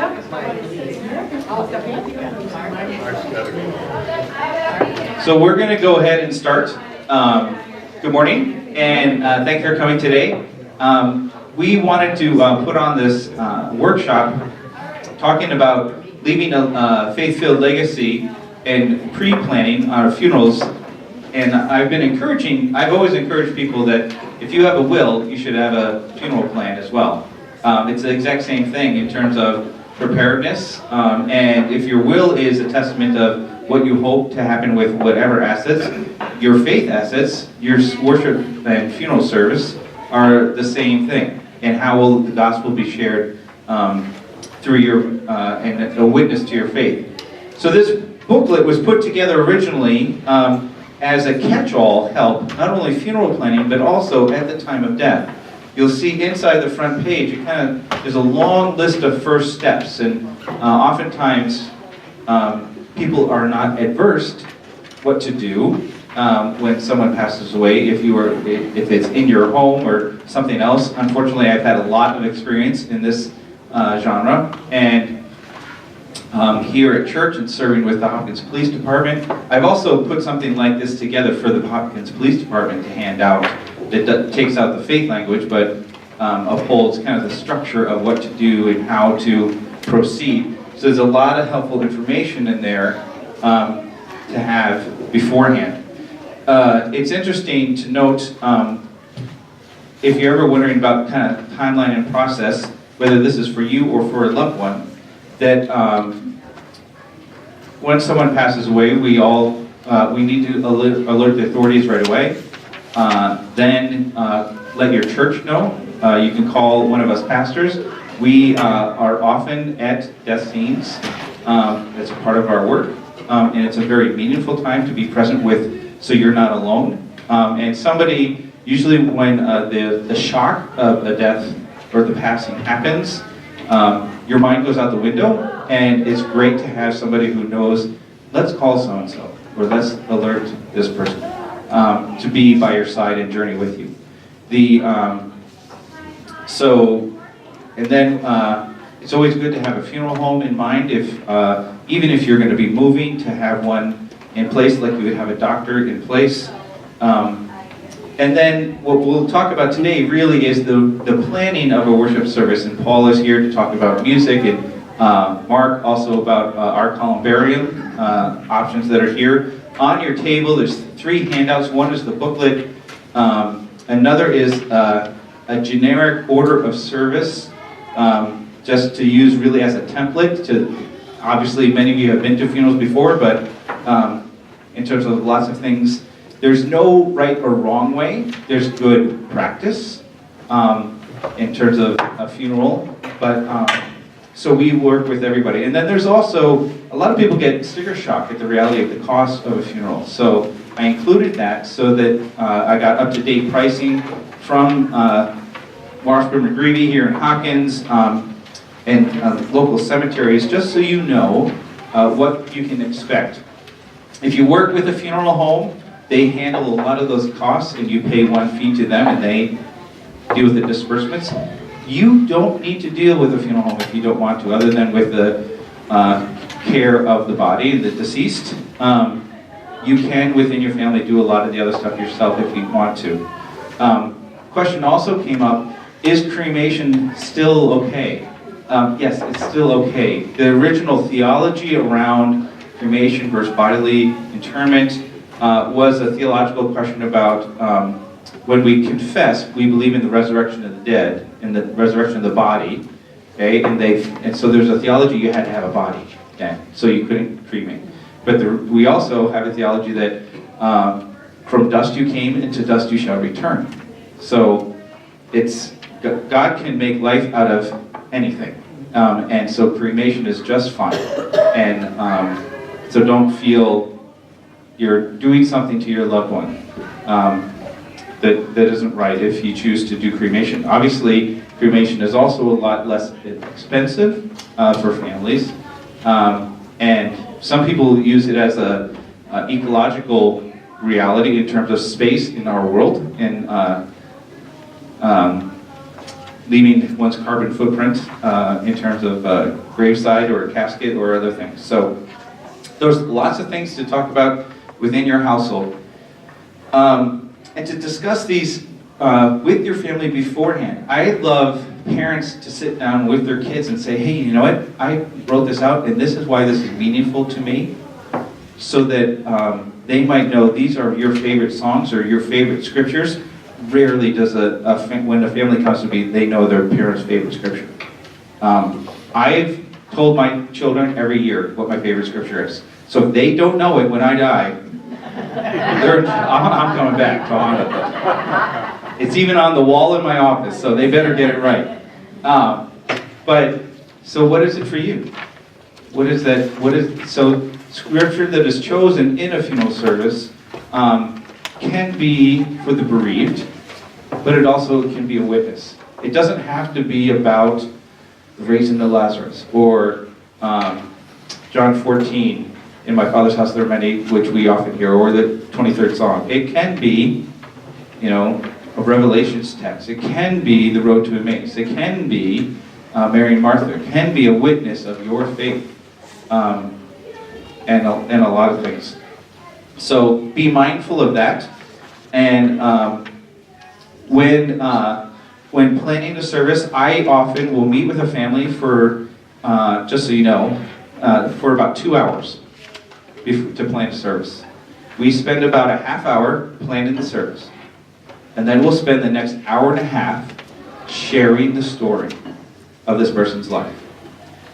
So we're going to go ahead and start. Good morning, and thank you for coming today. We wanted to put on this workshop talking about leaving a faith-filled legacy and pre-planning our funerals. And I've always encouraged people that if you have a will, you should have a funeral plan as well. It's the exact same thing in terms of preparedness, and if your will is a testament of what you hope to happen with whatever assets, your faith assets, your worship and funeral service are the same thing. And how will the gospel be shared through your and a witness to your faith? So this booklet was put together originally as a catch-all help, not only funeral planning, but also at the time of death. You'll see inside the front page, there's a long list of first steps, and oftentimes people are not adverse what to do when someone passes away. If it's in your home or something else. Unfortunately, I've had a lot of experience in this genre, and here at church and serving with the Hopkins Police Department. I've also put something like this together for the Hopkins Police Department to hand out. That takes out the faith language, but upholds kind of the structure of what to do and how to proceed. So there's a lot of helpful information in there to have beforehand. It's interesting to note, if you're ever wondering about kind of timeline and process, whether this is for you or for a loved one, that when someone passes away, we need to alert the authorities right away. Then let your church know. You can call one of us pastors. We are often at death scenes as a part of our work, and it's a very meaningful time to be present with, so you're not alone. And somebody, usually when the shock of a death or the passing happens, your mind goes out the window, and it's great to have somebody who knows, let's call so-and-so, or let's alert this person to be by your side and journey with you. And then it's always good to have a funeral home in mind, even if you're going to be moving, to have one in place, like you would have a doctor in place. And then what we'll talk about today really is the planning of a worship service, and Paul is here to talk about music, and Mark also about our columbarium options that are here. On your table there's 3 handouts. One is the booklet, another is a generic order of service, just to use really as a template. Obviously many of you have been to funerals before, but in terms of lots of things, there's no right or wrong way. There's good practice in terms of a funeral, but so we work with everybody. And then there's also, a lot of people get sticker shock at the reality of the cost of a funeral. So I included that so that I got up-to-date pricing from Marshburn McGreevy here in Hopkins and local cemeteries, just so you know what you can expect. If you work with a funeral home, they handle a lot of those costs, and you pay one fee to them, and they deal with the disbursements. You don't need to deal with a funeral home if you don't want to, other than with the care of the body, the deceased. You can, within your family, do a lot of the other stuff yourself if you want to. Question also came up, is cremation still okay? Yes, it's still okay. The original theology around cremation versus bodily interment was a theological question about when we confess, we believe in the resurrection of the dead and the resurrection of the body, okay? And so there's a theology you had to have a body, okay? So you couldn't cremate. But we also have a theology that from dust you came, and to dust you shall return. So God can make life out of anything, and so cremation is just fine. And so don't feel you're doing something to your loved one that isn't right if you choose to do cremation. Obviously, cremation is also a lot less expensive for families, and some people use it as a ecological reality in terms of space in our world, and leaving one's carbon footprint in terms of graveside or casket or other things. So there's lots of things to talk about within your household. And to discuss these with your family beforehand. I love parents to sit down with their kids and say, hey, you know what? I wrote this out and this is why this is meaningful to me. So that they might know these are your favorite songs or your favorite scriptures. Rarely does when a family comes to me, they know their parents' favorite scripture. I've told my children every year what my favorite scripture is. So if they don't know it when I die, I'm coming back to honor them. It's even on the wall in my office, so they better get it right. So what is it for you? What is that? So scripture that is chosen in a funeral service can be for the bereaved, but it also can be a witness. It doesn't have to be about raising of Lazarus or John 14, in my Father's house there are many, which we often hear, or the 23rd Psalm. It can be, a Revelations text. It can be the road to Emmaus. It can be Mary and Martha. It can be a witness of your faith, and a lot of things. So be mindful of that. And when planning a service, I often will meet with a family for, just so you know, for about 2 hours to plan a service. We spend about a half hour planning the service. And then we'll spend the next hour and a half sharing the story of this person's life.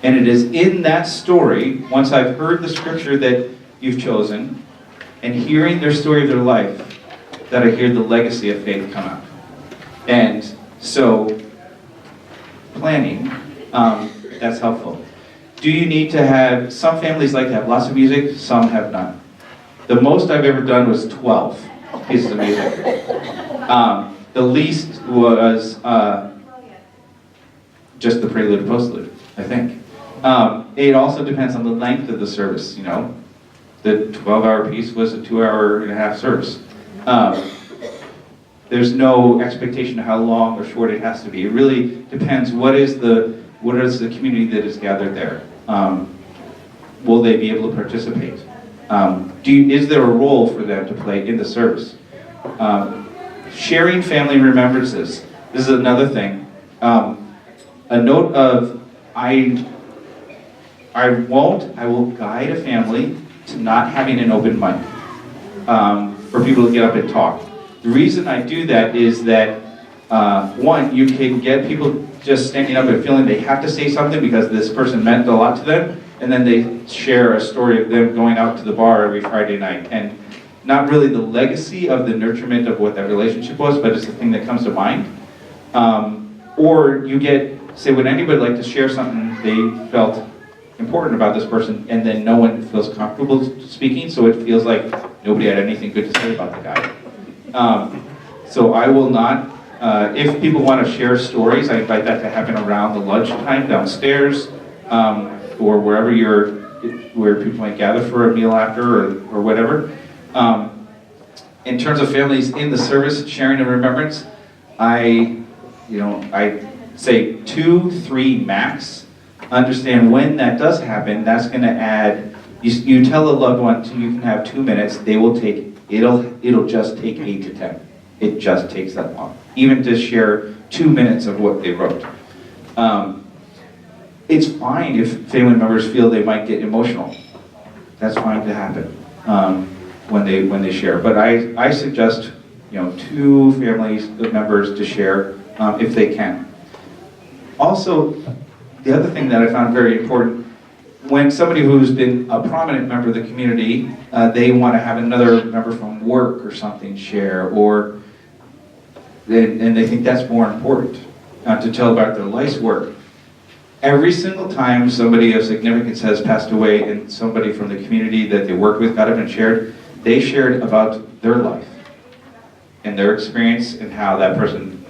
And it is in that story, once I've heard the scripture that you've chosen, and hearing their story of their life, that I hear the legacy of faith come out. And so, planning, that's helpful. Do you need to have, some families like to have lots of music, some have none. The most I've ever done was 12 pieces of music. The least was just the prelude and postlude, I think. It also depends on the length of the service, The 12-hour piece was a 2.5-hour service. There's no expectation of how long or short it has to be. It really depends what is the community that is gathered there. Will they be able to participate? Is there a role for them to play in the service? Sharing family remembrances. This is another thing. A note of I will guide a family to not having an open mic for people to get up and talk. The reason I do that is that, one, you can get people just standing up and feeling they have to say something because this person meant a lot to them, and then they share a story of them going out to the bar every Friday night. And not really the legacy of the nurturement of what that relationship was, but it's the thing that comes to mind. Or you would anybody like to share something they felt important about this person, and then no one feels comfortable speaking, so it feels like nobody had anything good to say about the guy. So I will not, if people want to share stories, I invite that to happen around the lunchtime downstairs, or wherever where people might gather for a meal after or whatever. In terms of families in the service, sharing a remembrance, I say 2-3 max. Understand when that does happen, that's going to add, you tell a loved one you can have 2 minutes, it'll just take 8 to 10. It just takes that long. Even to share 2 minutes of what they wrote. It's fine if family members feel they might get emotional. That's fine to happen when they share. But I suggest 2 family members to share if they can. Also, the other thing that I found very important, when somebody who's been a prominent member of the community, they want to have another member from work or something share, and they think that's more important to tell about their life's work. Every single time somebody of significance has passed away and somebody from the community that they worked with got up and shared, they shared about their life and their experience and how that person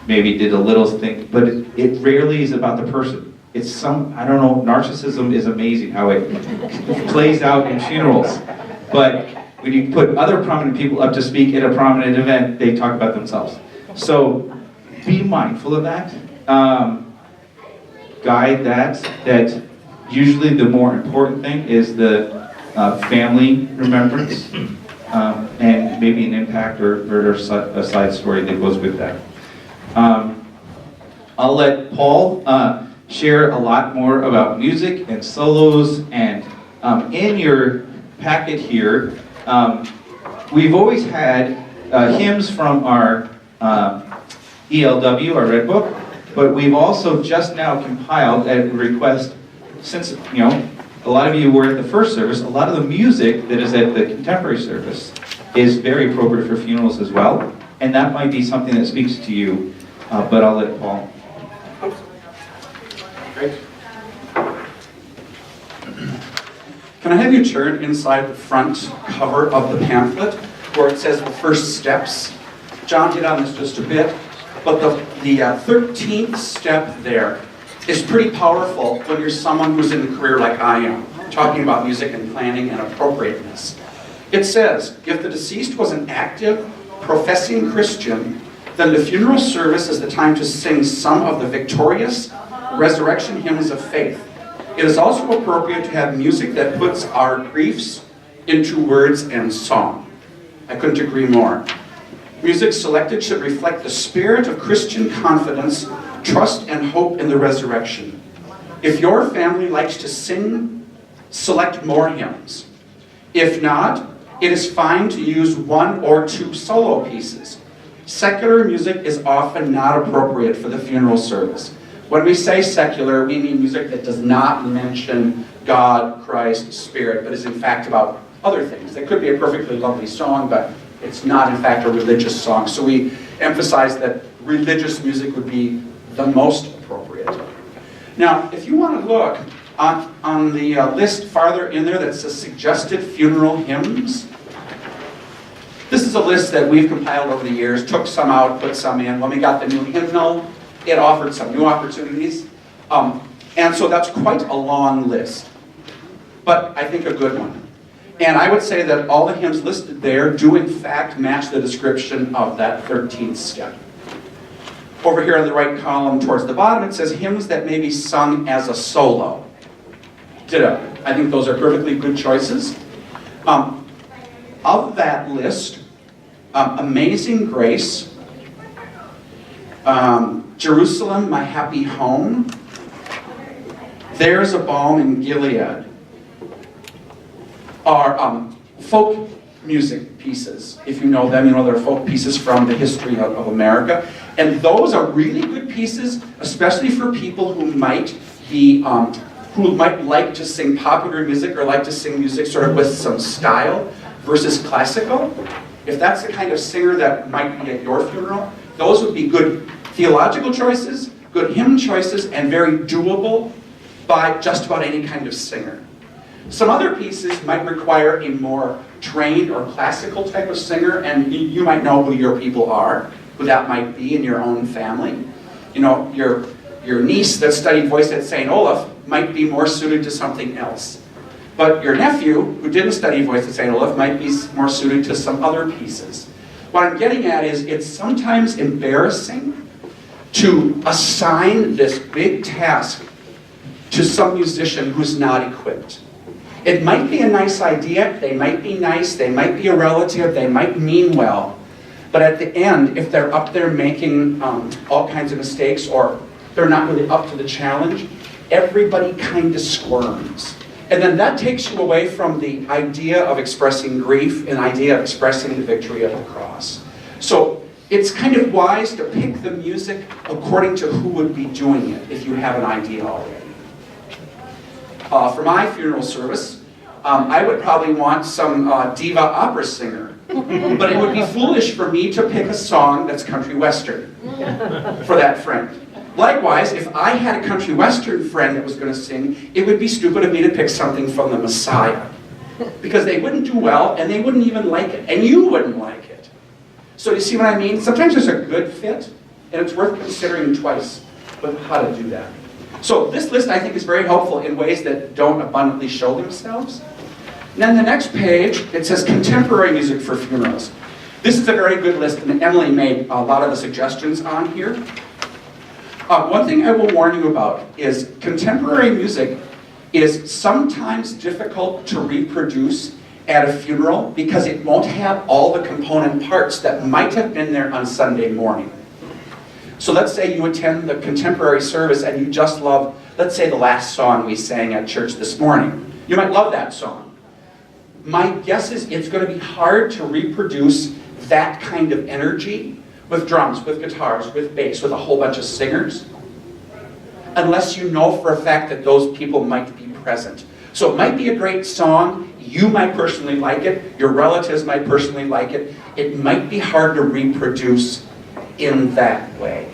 maybe did a little thing, but it rarely is about the person. It's narcissism is amazing how it plays out in funerals. But when you put other prominent people up to speak at a prominent event, they talk about themselves. So be mindful of that. guide that usually the more important thing is the family remembrance and maybe an impact or a side story that goes with that. I'll let Paul share a lot more about music and solos, and in your packet here, we've always had hymns from our ELW, our Red Book, but we've also just now compiled at request, since, you know, a lot of you were at the first service, a lot of the music that is at the contemporary service is very appropriate for funerals as well, and that might be something that speaks to you, but I'll let Paul. Great. Can I have you turn inside the front cover of the pamphlet where it says the first steps? John hit on this just a bit, but the 13th step there is pretty powerful when you're someone who's in a career like I am, talking about music and planning and appropriateness. It says, if the deceased was an active, professing Christian, then the funeral service is the time to sing some of the victorious resurrection hymns of faith. It is also appropriate to have music that puts our griefs into words and song. I couldn't agree more. Music selected should reflect the spirit of Christian confidence, trust, and hope in the resurrection. If your family likes to sing, select more hymns. If not, it is fine to use one or two solo pieces. Secular music is often not appropriate for the funeral service. When we say secular, we mean music that does not mention God, Christ, Spirit, but is in fact about other things. It could be a perfectly lovely song, but it's not in fact a religious song. So we emphasize that religious music would be the most appropriate. Now, if you want to look on the list farther in there that says suggested funeral hymns, this is a list that we've compiled over the years, took some out, put some in. When we got the new hymnal, it offered some new opportunities. And so that's quite a long list, but I think a good one. And I would say that all the hymns listed there do in fact match the description of that 13th step. Over here on the right column towards the bottom, it says hymns that may be sung as a solo. Ditto. I think those are perfectly good choices. Of that list, Amazing Grace, Jerusalem, My Happy Home, There's a Balm in Gilead, are folk music pieces. If you know them, you know they're folk pieces from the history of America. And those are really good pieces, especially for people who might be, who might like to sing popular music or like to sing music sort of with some style versus classical. If that's the kind of singer that might be at your funeral, those would be good theological choices, good hymn choices, and very doable by just about any kind of singer. Some other pieces might require a more trained or classical type of singer, and you might know who your people are, who that might be in your own family. You know, your niece that studied voice at St. Olaf might be more suited to something else. But your nephew, who didn't study voice at St. Olaf, might be more suited to some other pieces. What I'm getting at is it's sometimes embarrassing to assign this big task to some musician who's not equipped. It might be a nice idea, they might be nice, they might be a relative, they might mean well, but at the end, if they're up there making all kinds of mistakes or they're not really up to the challenge, everybody kind of squirms. And then that takes you away from the idea of expressing grief and idea of expressing the victory of the cross. So it's kind of wise to pick the music according to who would be doing it, if you have an idea already. For my funeral service, I would probably want some diva opera singer. But it would be foolish for me to pick a song that's country western for that friend. Likewise, if I had a country western friend that was going to sing, it would be stupid of me to pick something from the Messiah. Because they wouldn't do well, and they wouldn't even like it, and you wouldn't like it. So you see what I mean? Sometimes there's a good fit, and it's worth considering twice with how to do that. So this list, I think, is very helpful in ways that don't abundantly show themselves. And then the next page, it says contemporary music for funerals. This is a very good list, and Emily made a lot of the suggestions on here. One thing I will warn you about is contemporary music is sometimes difficult to reproduce at a funeral because it won't have all the component parts that might have been there on Sunday morning. So let's say you attend the contemporary service and you just love, let's say, the last song we sang at church this morning. You might love that song. My guess is it's going to be hard to reproduce that kind of energy with drums, with guitars, with bass, with a whole bunch of singers, unless you know for a fact that those people might be present. So it might be a great song, you might personally like it, your relatives might personally like it. It might be hard to reproduce in that way.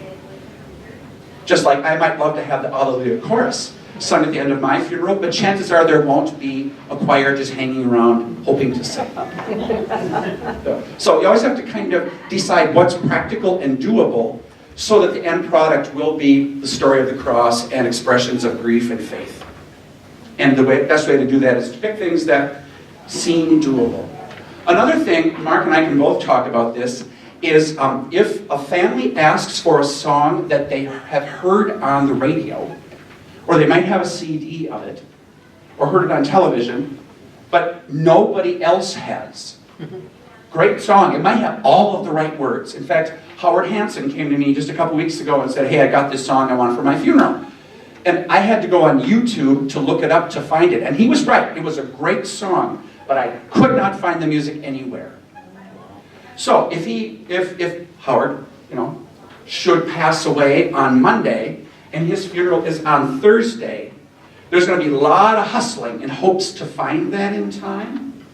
Just like I might love to have the Alleluia chorus sung at the end of my funeral, but chances are there won't be a choir just hanging around hoping to sing. So you always have to kind of decide what's practical and doable so that the end product will be the story of the cross and expressions of grief and faith. And the best way to do that is to pick things that seem doable. Another thing, Mark and I can both talk about this, is if a family asks for a song that they have heard on the radio, or they might have a CD of it, or heard it on television, but nobody else has. Great song. It might have all of the right words. In fact, Howard Hansen came to me just a couple weeks ago and said, hey, I got this song I want for my funeral. And I had to go on YouTube to look it up to find it. And he was right. It was a great song, but I could not find the music anywhere. So if Howard, should pass away on Monday, and his funeral is on Thursday, there's going to be a lot of hustling in hopes to find that in time.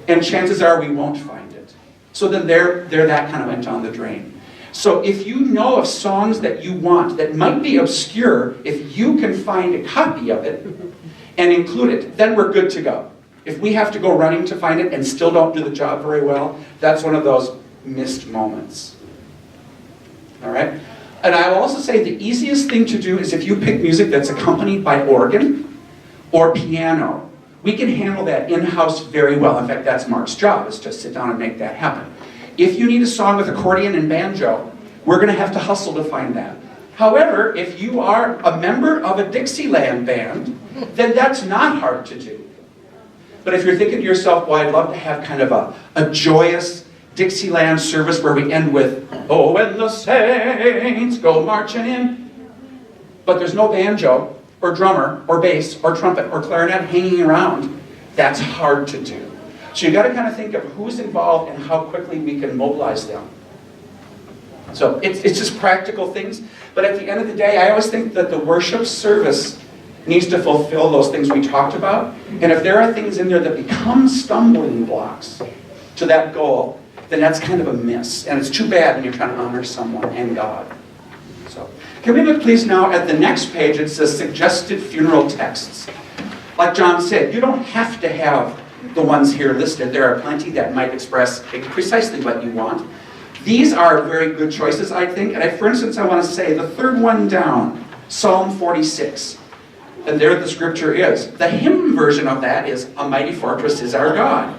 And chances are we won't find it. So then they're that kind of went down the drain. So if you know of songs that you want that might be obscure, if you can find a copy of it and include it, then we're good to go. If we have to go running to find it and still don't do the job very well, that's one of those missed moments. All right? And I will also say the easiest thing to do is if you pick music that's accompanied by organ or piano. We can handle that in-house very well. In fact, that's Mark's job, is to sit down and make that happen. If you need a song with accordion and banjo, we're going to have to hustle to find that. However, if you are a member of a Dixieland band, then that's not hard to do. But if you're thinking to yourself, well, I'd love to have kind of a joyous Dixieland service where we end with, oh, when the saints go marching in, but there's no banjo or drummer or bass or trumpet or clarinet hanging around, that's hard to do. So you've got to kind of think of who's involved and how quickly we can mobilize them. So it's just practical things. But at the end of the day, I always think that the worship service needs to fulfill those things we talked about. And if there are things in there that become stumbling blocks to that goal, then that's kind of a miss. And it's too bad when you're trying to honor someone and God. So, can we look please now at the next page? It says suggested funeral texts. Like John said, you don't have to have the ones here listed. There are plenty that might express precisely what you want. These are very good choices, I think. And for instance, I want to say the third one down, Psalm 46. And there the scripture is. The hymn version of that is, "A mighty fortress is our God."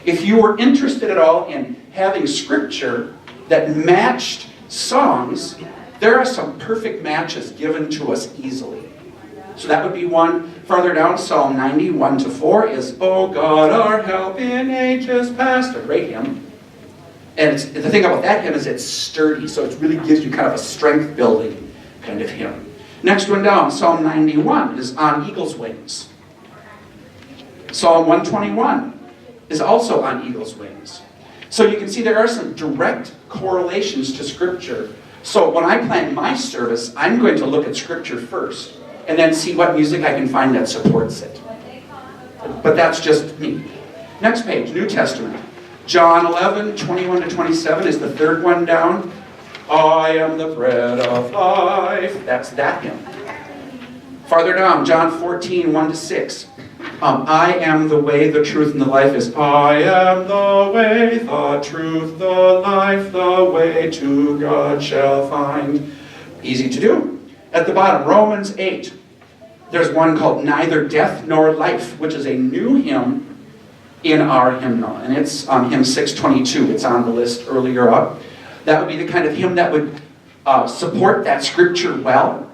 If you were interested at all in having scripture that matched songs, there are some perfect matches given to us easily. So that would be one. Farther down, Psalm 91-4 is, "O God, our help in ages past," a great hymn. And the thing about that hymn is it's sturdy, so it really gives you kind of a strength-building kind of hymn. Next one down, Psalm 91 is "On Eagle's Wings." Psalm 121 is also "On Eagle's Wings." So you can see there are some direct correlations to Scripture. So when I plan my service, I'm going to look at Scripture first, and then see what music I can find that supports it. But that's just me. Next page, New Testament. John 11:21-27 is the third one down. "I am the bread of life." That's that hymn. Farther down, John 14:1-6. "I am the way, the truth, and the life" is, "I am the way, the truth, the life, the way to God shall find." Easy to do. At the bottom, Romans 8. There's one called "Neither Death Nor Life," which is a new hymn in our hymnal. And it's hymn 622. It's on the list earlier up. That would be the kind of hymn that would support that scripture well,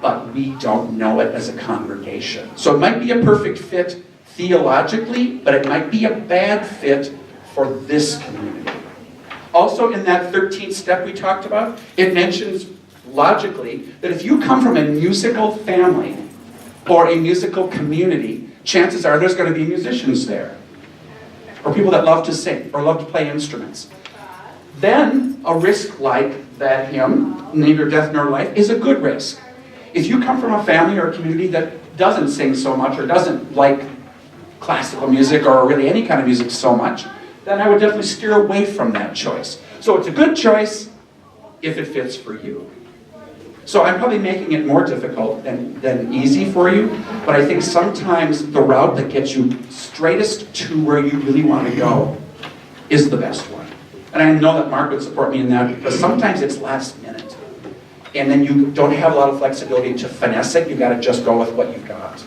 but we don't know it as a congregation. So it might be a perfect fit theologically, but it might be a bad fit for this community. Also, in that 13th step we talked about, it mentions logically that if you come from a musical family or a musical community, chances are there's going to be musicians there, or people that love to sing or love to play instruments. Then a risk like that hymn, Neither Death Nor Life, is a good risk. If you come from a family or a community that doesn't sing so much or doesn't like classical music or really any kind of music so much, then I would definitely steer away from that choice. So it's a good choice if it fits for you. So I'm probably making it more difficult than easy for you, but I think sometimes the route that gets you straightest to where you really want to go is the best one. And I know that Mark would support me in that, because sometimes it's last minute. And then you don't have a lot of flexibility to finesse it. You've got to just go with what you've got.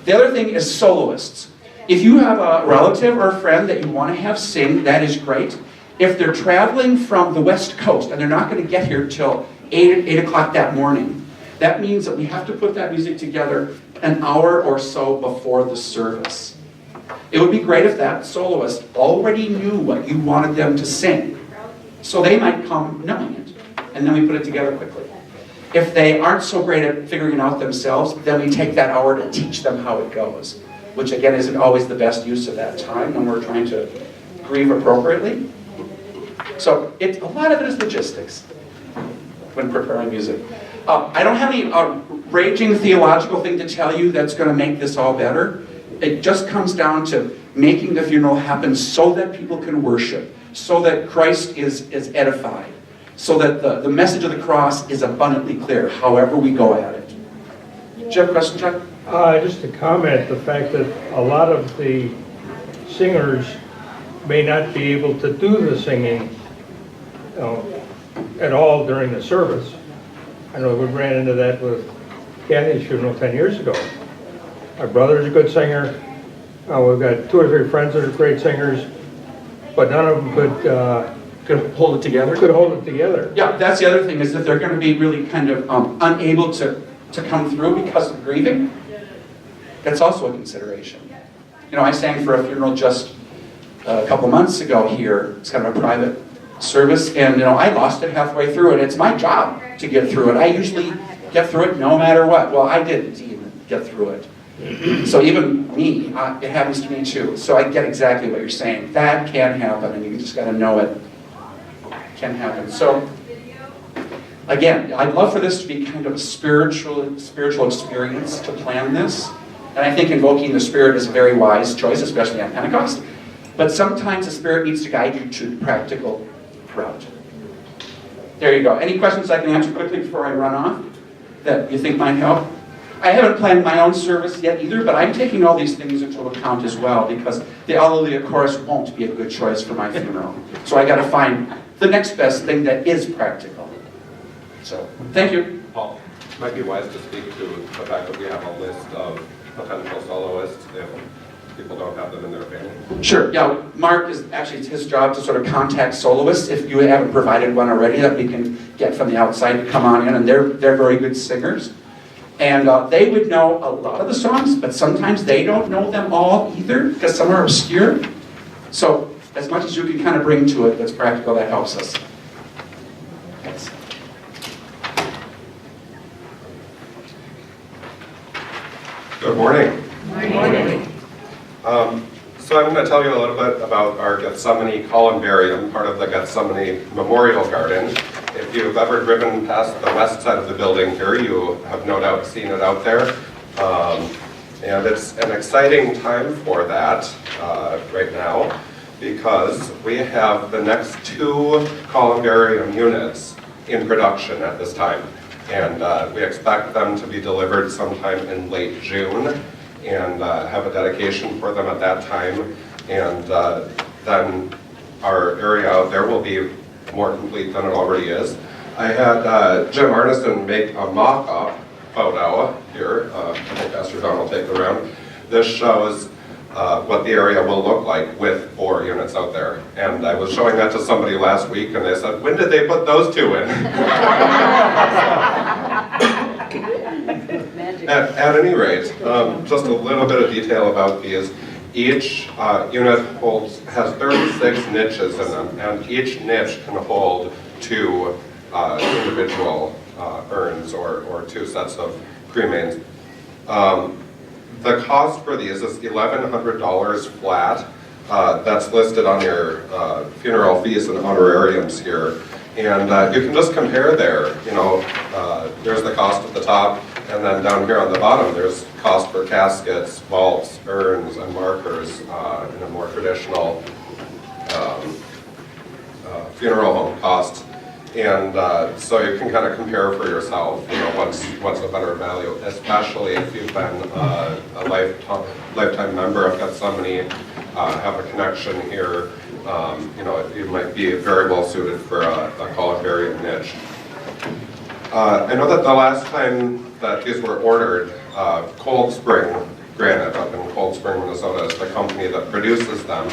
The other thing is soloists. If you have a relative or a friend that you want to have sing, that is great. If they're traveling from the West Coast and they're not going to get here till 8 o'clock that morning, that means that we have to put that music together an hour or so before the service. It would be great if that soloist already knew what you wanted them to sing, so they might come knowing it, and then we put it together quickly. If they aren't so great at figuring it out themselves, then we take that hour to teach them how it goes, which again isn't always the best use of that time when we're trying to grieve appropriately. So a lot of it is logistics when preparing music. I don't have any raging theological thing to tell you that's going to make this all better. It just comes down to making the funeral happen so that people can worship, so that Christ is edified, so that the message of the cross is abundantly clear, however we go at it. Do you have a question, Chuck? Just to comment, the fact that a lot of the singers may not be able to do the singing at all during the service. I know we ran into that with Kathy's funeral 10 years ago. My brother's a good singer. We've got 2 or 3 friends that are great singers, but none of them Could hold it together? could hold it together. Yeah, that's the other thing, is that they're going to be really kind of unable to come through because of grieving. That's also a consideration. You know, I sang for a funeral just a couple months ago here. It's kind of a private service, and you know, I lost it halfway through, and it's my job to get through it. I usually get through it no matter what. Well, I didn't even get through it. So even me, it happens to me too. So I get exactly what you're saying. That can happen, and you just got to know it can happen. So again, I'd love for this to be kind of a spiritual experience to plan this. And I think invoking the Spirit is a very wise choice, especially on Pentecost. But sometimes the Spirit needs to guide you to the practical route. There you go. Any questions I can answer quickly before I run off that you think might help? I haven't planned my own service yet either, but I'm taking all these things into account as well, because the Alleluia chorus won't be a good choice for my funeral. So I got to find the next best thing that is practical. So, thank you. Paul, it might be wise to speak to the fact that we have a list of potential soloists if people don't have them in their family. Sure, yeah, Mark it's his job to sort of contact soloists if you haven't provided one already that we can get from the outside to come on in, and they're very good singers. And they would know a lot of the songs, but sometimes they don't know them all either, because some are obscure. So, as much as you can kind of bring to it that's practical, that helps us. Thanks. Good morning. Good morning. So I'm going to tell you a little bit about our Gethsemane columbarium, part of the Gethsemane Memorial Garden. If you've ever driven past the west side of the building here, you have no doubt seen it out there. And it's an exciting time for that right now, because we have the next 2 columbarium units in production at this time. And we expect them to be delivered sometime in late June, and have a dedication for them at that time. And then our area out there will be more complete than it already is. I had Jim Arneson make a mock-up photo here. I think Pastor Don will take it around. This shows what the area will look like with 4 units out there. And I was showing that to somebody last week and they said, when did they put those 2 in? At any rate, just a little bit of detail about these. Each unit has 36 niches in them, and each niche can hold 2 individual urns or 2 sets of cremains. The cost for these is $1,100 flat. That's listed on your funeral fees and honorariums here. And you can just compare there, there's the cost at the top, and then down here on the bottom, there's cost for caskets, vaults, urns, and markers in a more traditional funeral home cost. And so you can kind of compare for yourself, what's a better value, especially if you've been a lifetime member of Gethsemane, have a connection here. You might be very well suited for a columbarium niche. I know that the last time that these were ordered, Cold Spring Granite up in Cold Spring, Minnesota is the company that produces them.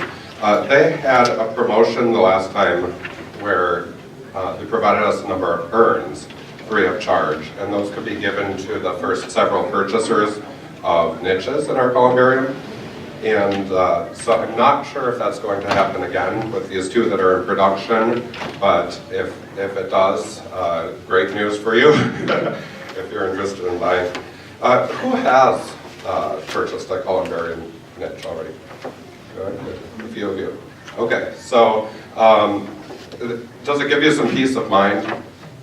They had a promotion the last time where they provided us a number of urns free of charge, and those could be given to the first several purchasers of niches in our columbarium. And so I'm not sure if that's going to happen again with these 2 that are in production, but if it does, great news for you if you're interested in buying. Who has purchased a columbarium niche already? Good. A few of you. Okay, so does it give you some peace of mind,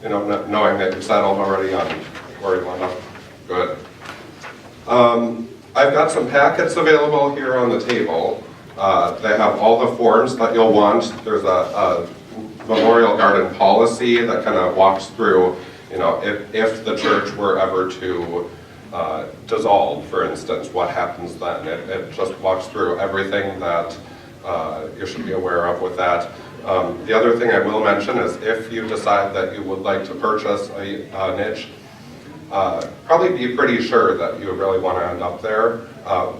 knowing that you've settled already on where you want to go? Good. I've got some packets available here on the table. They have all the forms that you'll want. There's a memorial garden policy that kind of walks through, if the church were ever to dissolve, for instance, what happens then. It just walks through everything that you should be aware of with that. The other thing I will mention is if you decide that you would like to purchase a niche, probably be pretty sure that you really want to end up there.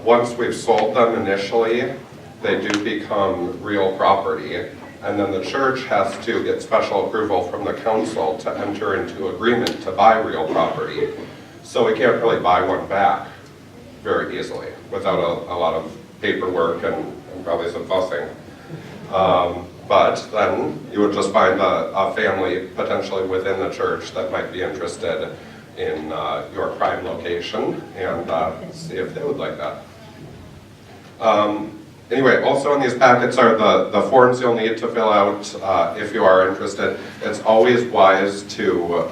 Once we've sold them initially, they do become real property, and then the church has to get special approval from the council to enter into agreement to buy real property. So we can't really buy one back very easily without a lot of paperwork and probably some fussing. But then you would just find a family potentially within the church that might be interested in your prime location and see if they would like that. Anyway, also in these packets are the forms you'll need to fill out if you are interested. It's always wise to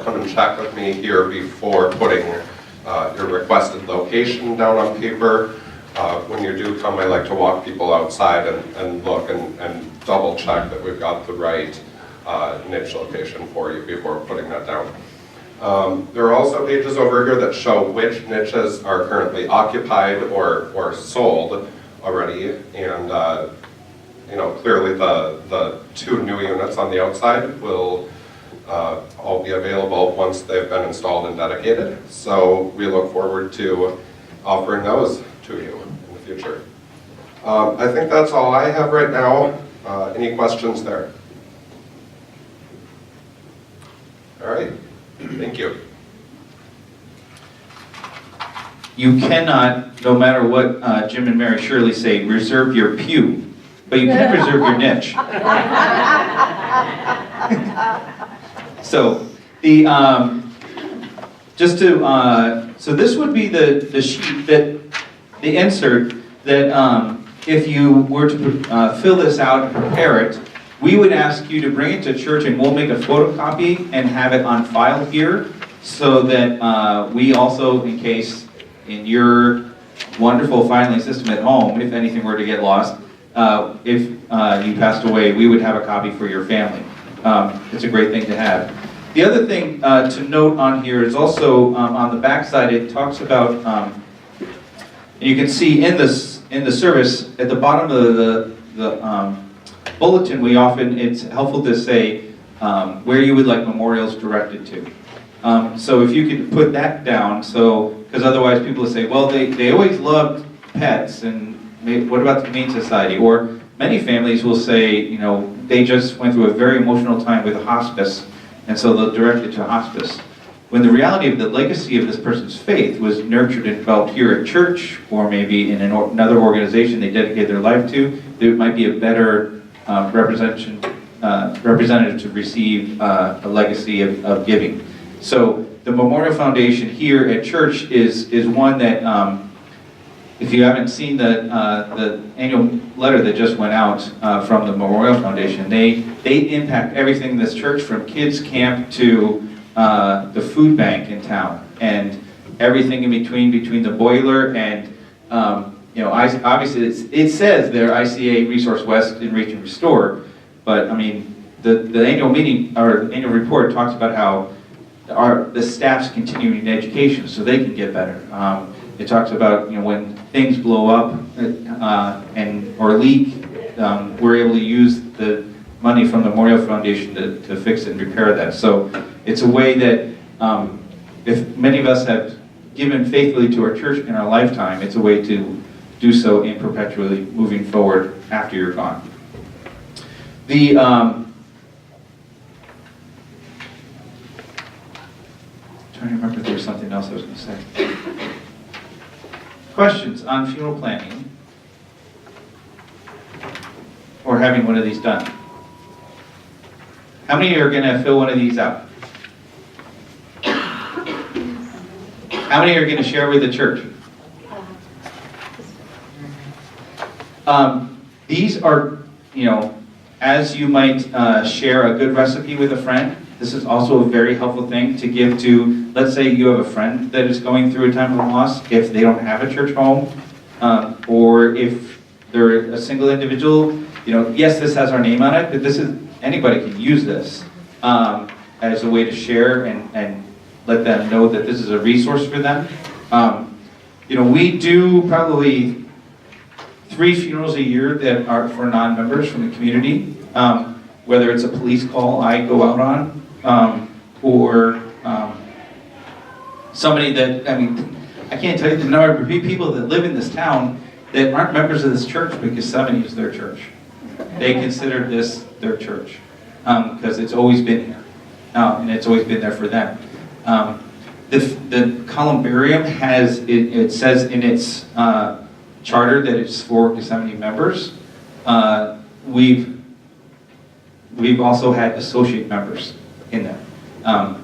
come and check with me here before putting your requested location down on paper. When you do come, I like to walk people outside and look and double check that we've got the right niche location for you before putting that down. There are also pages over here that show which niches are currently occupied or sold already, and clearly the 2 new units on the outside will all be available once they've been installed and dedicated. So we look forward to offering those to you in the future. I think that's all I have right now. Any questions there? All right. Thank you. You cannot, no matter what Jim and Mary Shirley say, reserve your pew, but you can reserve your niche. So the so this would be the sheet the insert that if you were to fill this out and prepare it, we would ask you to bring it to church and we'll make a photocopy and have it on file here so that we also, in case in your wonderful filing system at home, if anything were to get lost, if you passed away, we would have a copy for your family. It's a great thing to have. The other thing to note on here is also on the back side, it talks about, you can see in the service, at the bottom of the bulletin, it's helpful to say where you would like memorials directed to. So if you could put that down, because otherwise people will say, well, they always loved pets, and what about the Humane Society? Or many families will say, you know, they just went through a very emotional time with a hospice, and so they'll direct it to hospice. When the reality of the legacy of this person's faith was nurtured and developed here at church, or maybe in another organization they dedicated their life to, there might be a better representative to receive a legacy of giving. So the Memorial Foundation here at church is one that, if you haven't seen the annual letter that just went out from the Memorial Foundation, they impact everything in this church, from kids camp to the food bank in town, and everything in between the boiler and, you know, obviously it says there ICA Resource West and Reach and Restore, but I mean, the annual meeting, or annual report talks about how the staff's continuing education so they can get better. It talks about, you know, when things blow up or leak, we're able to use the money from the Memorial Foundation to fix and repair that. So it's a way that if many of us have given faithfully to our church in our lifetime, it's a way to do so in perpetually moving forward after you're gone. Trying to remember if there was something else I was going to say. Questions on funeral planning or having one of these done? How many are going to fill one of these out? How many are going to share with the church? These are, you know, as you might share a good recipe with a friend, this is also a very helpful thing to give to, let's say you have a friend that is going through a time of loss, if they don't have a church home, or if they're a single individual, you know, yes, this has our name on it, but this is, anybody can use this as a way to share and let them know that this is a resource for them. You know, we do probably 3 funerals a year that are for non-members from the community, whether it's a police call I go out on, or somebody that, I mean, I can't tell you the number of people that live in this town that aren't members of this church because 70 is their church. They consider this their church because it's always been here, and it's always been there for them. The columbarium has, it says in its charter that it's for 70 members. We've also had associate members in there.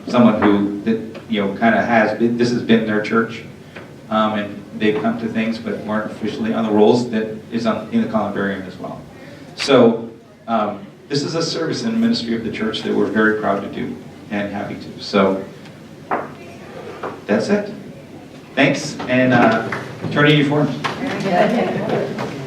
Someone who, you know, kind of this has been their church, and they've come to things but weren't officially on the rolls, that is in the columbarium as well. So this is a service and ministry of the church that we're very proud to do and happy to. So that's it. Thanks, and turn in your forms. Very good.